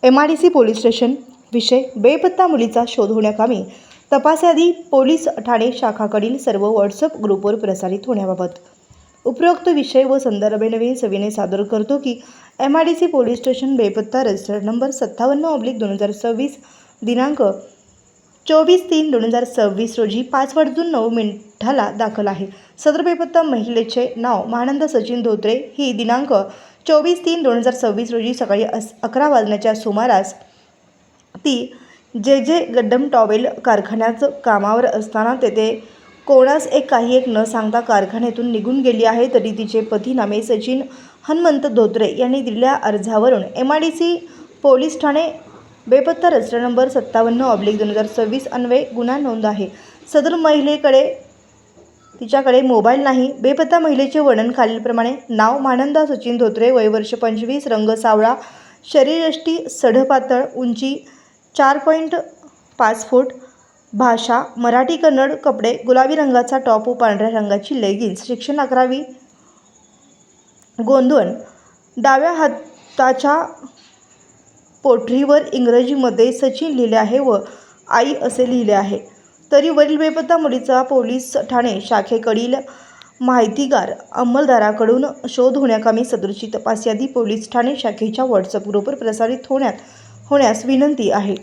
MIDC police station विषय बेपत्ता मुलीचा शोध होण्याकामी तपासाआधी पोलीस ठाणे शाखाकडील सर्व व्हॉट्सअप ग्रुपवर प्रसारित होण्याबाबत उपरोक्त विषय व संदर्भाने सविनय सादर करतो की MIDC पोलीस स्टेशन बेपत्ता रजिस्टर नंबर 57/2026 दिनांक 24/3/2026 रोजी 5:09 दाखल आहे। सदर बेपत्ता महिलेचे नाव महानंदा सचिन धोत्रे ही दिनांक 24/3/2026 रोजी सकाळी 11 वाजण्याच्या सुमारास ती जे गड्डम टॉवेल कारखान्यात कामावर असताना तेथे कोणास काही न सांगता कारखान्यातून निघून गेली आहे। तरी तिचे पती नामे सचिन हनुमंत धोत्रे यांनी दिलेल्या अर्जावरून MIDC पोलीस ठाणे बेपत्ता रजिस्टर नंबर 57/2026 अन्वये गुन्हा नोंद आहे। सदर महिलेकडे तिच्याकडे मोबाईल नाही। बेपत्ता महिलेचे वर्णन खालीलप्रमाणे: नाव महानंदा सचिन धोत्रे, वय वर्ष 25, रंग सावळा, शरीरयष्टी सडपातळ, उंची 4.5 फूट, भाषा मराठी कन्नड, कपडे गुलाबी रंगाचा टॉप व पांढऱ्या रंगाची लेगिन्स, शिक्षण 11वी, गोंधन, डाव्या हाताच्या पोटरीवर इंग्रजीमध्ये सचिन लिहिले आहे व आई असे लिहिले आहे। तरी वरील बेपत्ता मुलीचा पोलीस ठाणे शाखेकडील माहितीगार अंमलदाराकडून शोध होण्याकामी सदरची तपास यादी पोलीस ठाणे शाखेच्या व्हॉट्सअप ग्रुपवर प्रसारित होण्यास विनंती आहे।